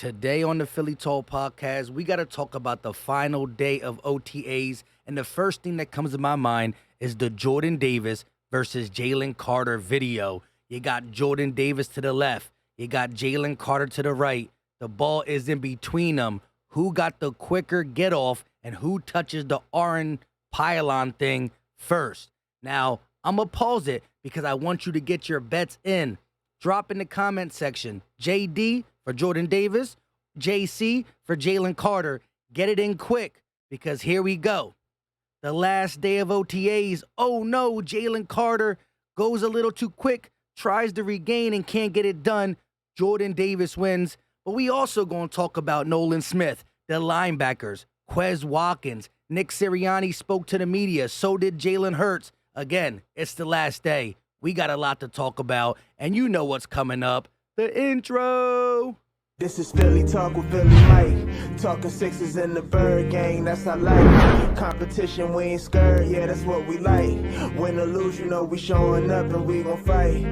Today on the Philly Talk podcast, we got to talk about the final day of OTAs. And the first thing that comes to my mind is the Jordan Davis versus Jalen Carter video. You got Jordan Davis to the left. You got Jalen Carter to the right. The ball is in between them. Who got the quicker get off and who touches the orange pylon thing first? Now, I'm going to pause it because I want you to get your bets in. Drop in the comment section. JD for Jordan Davis, JC for Jalen Carter. Get it in quick because here we go. The last day of OTAs. Oh no, Jalen Carter goes a little too quick, tries to regain and can't get it done. Jordan Davis wins. But we also going to talk about Nolan Smith, the linebackers, Quez Watkins. Nick Sirianni spoke to the media. So did Jalen Hurts. Again, it's the last day. We got a lot to talk about, and you know what's coming up. The intro. This is Philly Talk with Philly Mike. Talking sixes in the bird gang, that's I like. Competition, we ain't scared, yeah, that's what we like. Win or lose, you know we showing up and we gon' fight.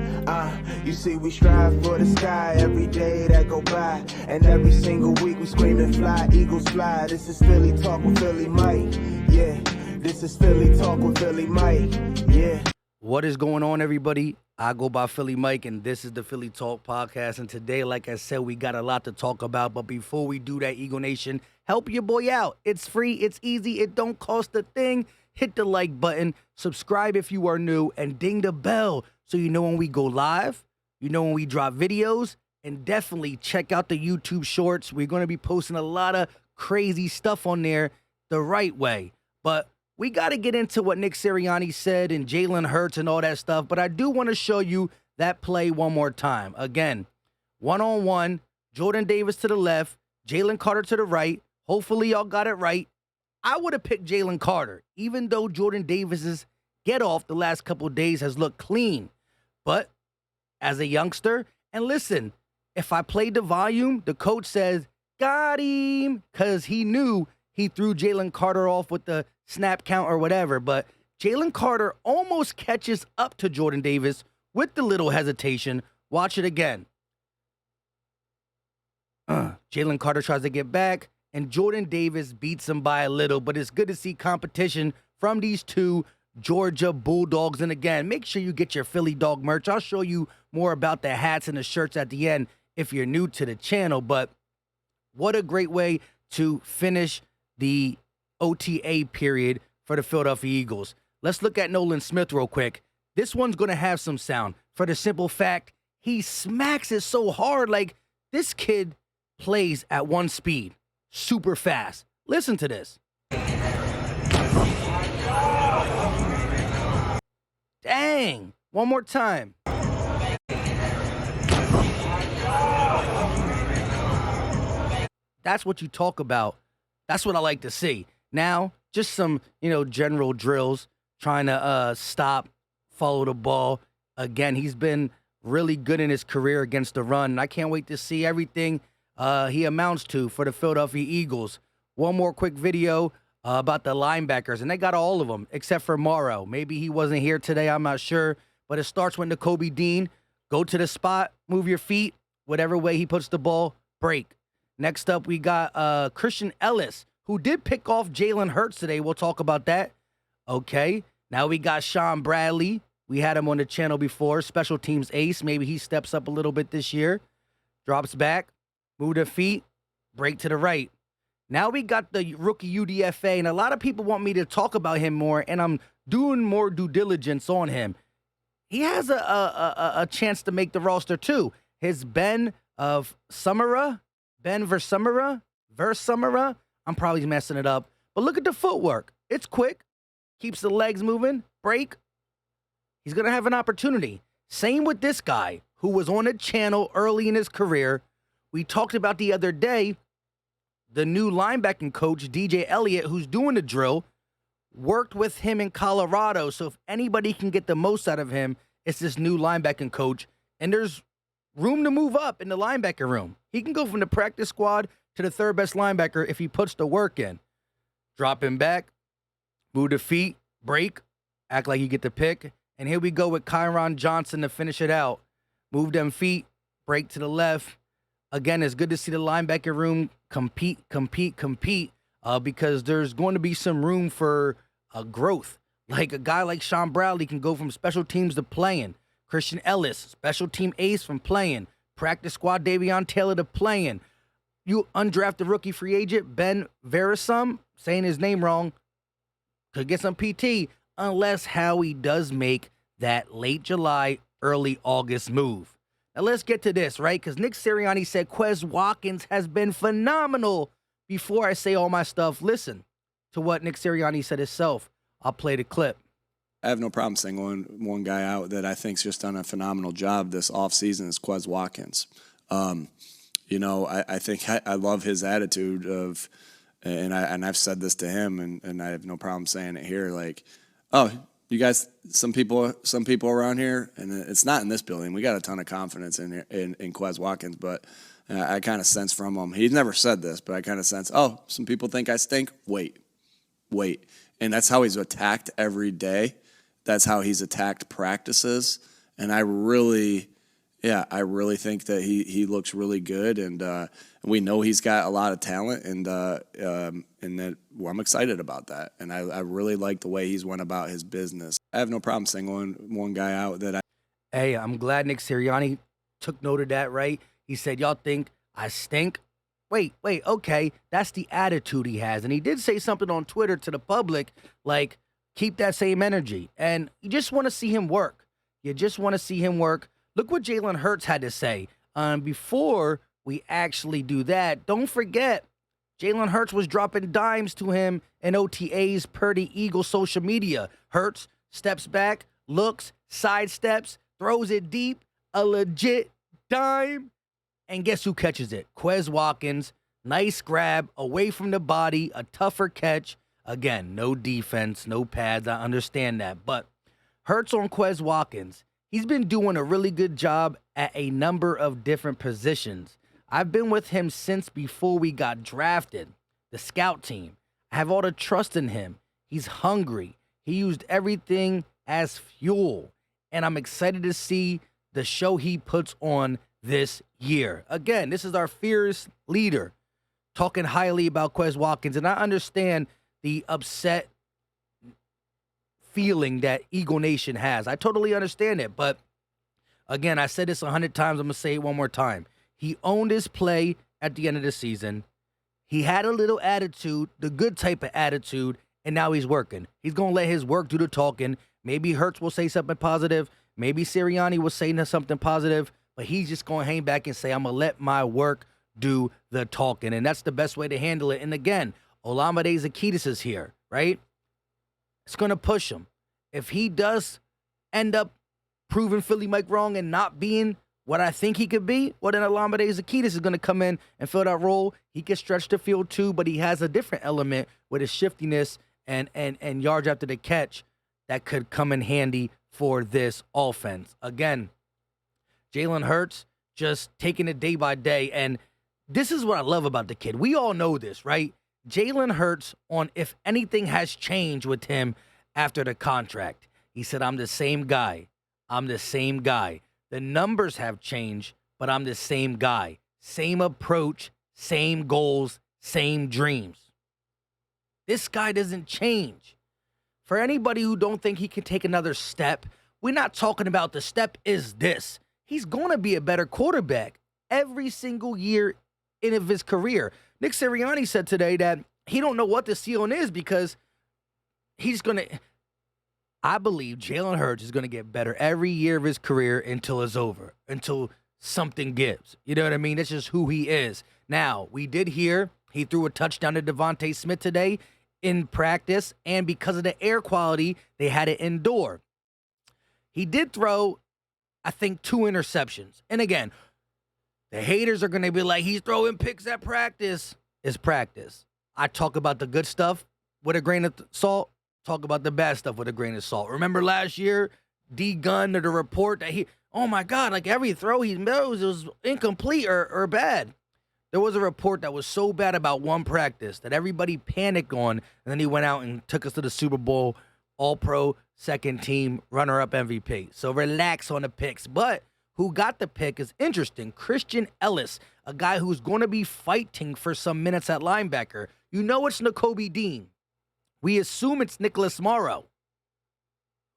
You see we strive for the sky every day that go by. And every single week we screaming fly, eagles fly. This is Philly Talk with Philly Mike, yeah. This is Philly Talk with Philly Mike, yeah. What is going on, everybody? I go by Philly Mike, and this is the Philly Talk podcast. And today, like I said, we got a lot to talk about. But before we do that, Eagle Nation, help your boy out. It's free. It's easy. It don't cost a thing. Hit the like button. Subscribe if you are new. And ding the bell so you know when we go live. You know when we drop videos. And definitely check out the YouTube shorts. We're going to be posting a lot of crazy stuff on there the right way. But we got to get into what Nick Sirianni said and Jalen Hurts and all that stuff, but I do want to show you that play one more time. Again, one-on-one, Jordan Davis to the left, Jalen Carter to the right. Hopefully y'all got it right. I would have picked Jalen Carter, even though Jordan Davis's get-off the last couple of days has looked clean. But as a youngster, and listen, if I played the volume, the coach says, got him, because he knew he threw Jalen Carter off with the snap count or whatever, but Jalen Carter almost catches up to Jordan Davis with the little hesitation. Watch it again. Jalen Carter tries to get back, and Jordan Davis beats him by a little, but it's good to see competition from these two Georgia Bulldogs. And again, make sure you get your Philly Dog merch. I'll show you more about the hats and the shirts at the end if you're new to the channel, but what a great way to finish the OTA period for the Philadelphia Eagles. Let's look at Nolan Smith real quick. This one's going to have some sound for the simple fact he smacks it so hard. Like, this kid plays at one speed, super fast. Listen to this. Dang. One more time. That's what you talk about. That's what I like to see. Now, just some, general drills, trying to stop, follow the ball. Again, he's been really good in his career against the run, and I can't wait to see everything he amounts to for the Philadelphia Eagles. One more quick video about the linebackers, and they got all of them except for Morrow. Maybe he wasn't here today, I'm not sure, but it starts with Nakobe Dean. Go to the spot, move your feet, whatever way he puts the ball, break. Next up, we got Christian Ellis, who did pick off Jalen Hurts today. We'll talk about that. Okay. Now we got Sean Bradley. We had him on the channel before. Special teams ace. Maybe he steps up a little bit this year. Drops back. Move the feet. Break to the right. Now we got the rookie UDFA, and a lot of people want me to talk about him more, and I'm doing more due diligence on him. He has a chance to make the roster too. His Ben Versumera. I'm probably messing it up. But look at the footwork. It's quick. Keeps the legs moving. Break. He's going to have an opportunity. Same with this guy who was on a channel early in his career. We talked about the other day, the new linebacking coach, DJ Elliott, who's doing the drill, worked with him in Colorado. So if anybody can get the most out of him, it's this new linebacking coach. And there's room to move up in the linebacker room. He can go from the practice squad to the third best linebacker if he puts the work in. Drop him back, move the feet, break, act like you get the pick. And here we go with Kyron Johnson to finish it out. Move them feet, break to the left. again, it's good to see the linebacker room compete, because there's going to be some room for growth. Like a guy like Sean Bradley can go from special teams to playing. Christian Ellis, special team ace from playing. Practice squad Davion Taylor to playing. You undrafted rookie free agent Ben Verisum, saying his name wrong, could get some PT unless Howie does make that late July, early August move. Now let's get to this, right? Because Nick Sirianni said Quez Watkins has been phenomenal. Before I say all my stuff, listen to what Nick Sirianni said himself. I'll play the clip. I have no problem singling one guy out that I think's just done a phenomenal job this offseason is Quez Watkins. I think I love his attitude of, and I've said this to him, and I have no problem saying it here. Like, oh, you guys, some people around here, and it's not in this building. We got a ton of confidence in Quez Watkins, but I kind of sense from him. He's never said this, but I kind of sense, oh, some people think I stink. Wait, and that's how he's attacked every day. That's how he's attacked practices, and I really think that he looks really good, and we know he's got a lot of talent, and that I'm excited about that, and I really like the way he's went about his business. I have no problem singling one guy out that Hey, I'm glad Nick Sirianni took note of that, right? He said, y'all think I stink? Wait, okay, that's the attitude he has, and he did say something on Twitter to the public, like, keep that same energy, and you just want to see him work. Look what Jalen Hurts had to say. Before we actually do that, don't forget, Jalen Hurts was dropping dimes to him in OTAs per the Eagle social media. Hurts steps back, looks, sidesteps, throws it deep, a legit dime, and guess who catches it? Quez Watkins. Nice grab, away from the body, a tougher catch. Again, no defense, no pads, I understand that. But Hurts on Quez Watkins. He's been doing a really good job at a number of different positions. I've been with him since before we got drafted, the scout team. I have all the trust in him. He's hungry. He used everything as fuel. And I'm excited to see the show he puts on this year. Again, this is our fierce leader talking highly about Quez Watkins. And I understand the upset feeling that Eagle Nation has. I totally understand it. But again, I said this 100 times. I'm going to say it one more time. He owned his play at the end of the season. He had a little attitude, the good type of attitude, and now he's working. He's going to let his work do the talking. Maybe Hurts will say something positive. Maybe Sirianni will say something positive. But he's just going to hang back and say, I'm going to let my work do the talking. And that's the best way to handle it. And again, Olamide Zaccheaus is here, right? It's going to push him. If he does end up proving Philly Mike wrong and not being what I think he could be, well, then Olamide Zaccheaus is going to come in and fill that role. He can stretch the field too, but he has a different element with his shiftiness and yards after the catch that could come in handy for this offense. Again, Jalen Hurts just taking it day by day, and this is what I love about the kid. We all know this, right? Jalen Hurts, on if anything has changed with him after the contract. He said, I'm the same guy. The numbers have changed, but I'm the same guy. Same approach, same goals, same dreams. This guy doesn't change. For anybody who don't think he can take another step, we're not talking about the step is this. He's going to be a better quarterback every single year of his career. Nick Sirianni said today that he don't know what the ceiling is because I believe Jalen Hurts is going to get better every year of his career until it's over, until something gives. You know what I mean? That's just who he is. Now, we did hear he threw a touchdown to Devontae Smith today in practice, and because of the air quality, they had it indoor. He did throw, I think, 2 interceptions. And again, the haters are going to be like, he's throwing picks at practice. It's practice. I talk about the good stuff with a grain of salt. Talk about the bad stuff with a grain of salt. Remember last year, D. Gunn or the report that oh my God, like every throw he made was incomplete or bad. There was a report that was so bad about one practice that everybody panicked on, and then he went out and took us to the Super Bowl, All-Pro, second team, runner-up MVP. So relax on the picks. But who got the pick is interesting. Christian Ellis, a guy who's going to be fighting for some minutes at linebacker. You know it's Nakobe Dean. We assume it's Nicholas Morrow.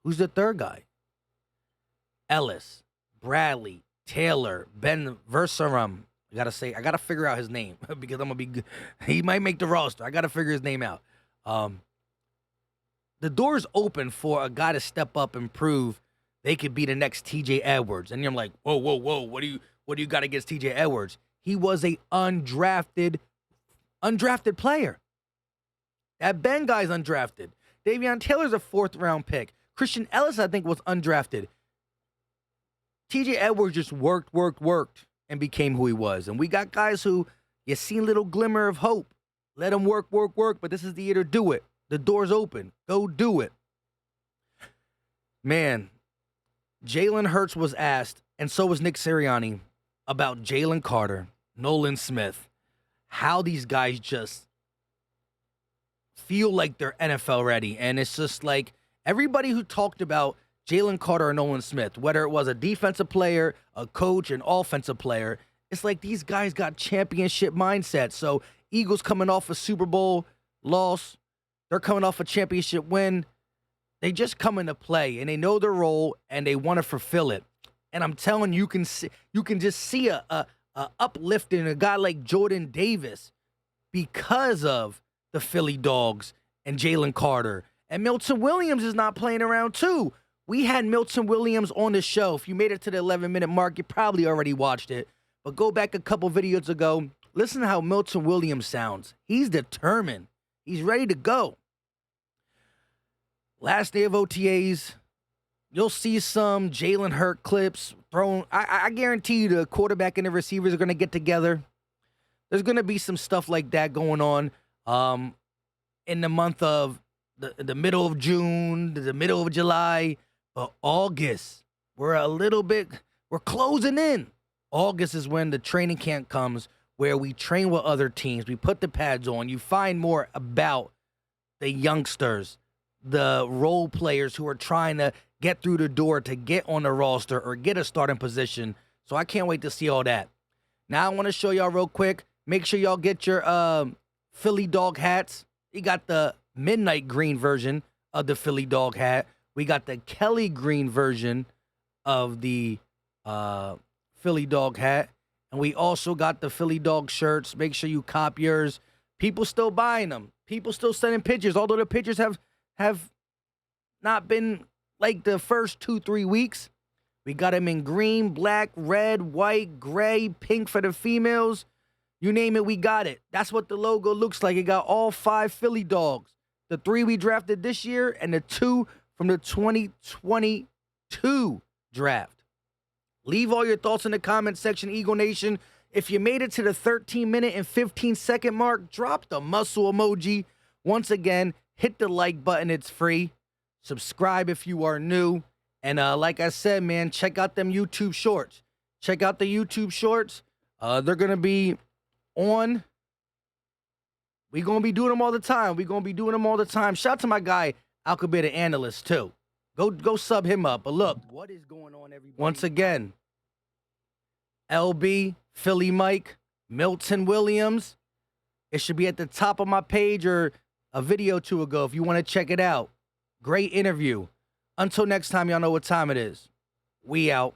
Who's the third guy? Ellis, Bradley, Taylor, Ben Verserum. I gotta figure out his name because I'm gonna be good. He might make the roster. I gotta figure his name out. The door's open for a guy to step up and prove they could be the next TJ Edwards. And you're like, whoa. What do you got against TJ Edwards? He was a undrafted player. That Ben guy's undrafted. Davion Taylor's a 4th-round pick. Christian Ellis, I think, was undrafted. TJ Edwards just worked, and became who he was. And we got guys who you see a little glimmer of hope. Let them work, but this is the year to do it. The door's open. Go do it. Man, Jalen Hurts was asked, and so was Nick Sirianni, about Jalen Carter, Nolan Smith, how these guys just feel like they're NFL ready. And it's just like everybody who talked about Jalen Carter or Nolan Smith, whether it was a defensive player, a coach, an offensive player, it's like these guys got championship mindset. So Eagles coming off a Super Bowl loss, they're coming off a championship win. They just come into play, and they know their role, and they want to fulfill it. And I'm telling you, you can just see a uplift in a guy like Jordan Davis because of the Philly Dogs and Jalen Carter. And Milton Williams is not playing around too. We had Milton Williams on the show. If you made it to the 11-minute mark, you probably already watched it. But go back a couple videos ago. Listen to how Milton Williams sounds. He's determined. He's ready to go. Last day of OTAs, you'll see some Jalen Hurts clips thrown. I guarantee you the quarterback and the receivers are going to get together. There's going to be some stuff like that going on in the month of the middle of June, the middle of July. But August, we're closing in. August is when the training camp comes, where we train with other teams. We put the pads on. You find more about the youngsters, the role players who are trying to get through the door to get on the roster or get a starting position. So I can't wait to see all that. Now I want to show y'all real quick. Make sure y'all get your Philly Dog hats. You got the midnight green version of the Philly Dog hat. We got the Kelly green version of the Philly Dog hat. And we also got the Philly Dog shirts. Make sure you cop yours. People still buying them. People still sending pictures, although the pictures have not been like the first 2-3 weeks. We got them in green, black, red, white, gray, pink for the females. You name it, we got it. That's what the logo looks like. It got all 5 Philly Dogs. The 3 we drafted this year and the 2 from the 2022 draft. Leave all your thoughts in the comment section, Eagle Nation. If you made it to the 13-minute and 15-second mark, drop the muscle emoji. Once again, hit the like button. It's free. Subscribe if you are new. And like I said, man, check out them YouTube shorts. Check out the YouTube shorts. They're going to be on. We're going to be doing them all the time. Shout out to my guy, Alcabet, the analyst, too. Go sub him up. But look, what is going on, everybody? Once again, LB, Philly Mike, Milton Williams. It should be at the top of my page or a video or two ago if you want to check it out. Great interview. Until next time, y'all know what time it is. We out.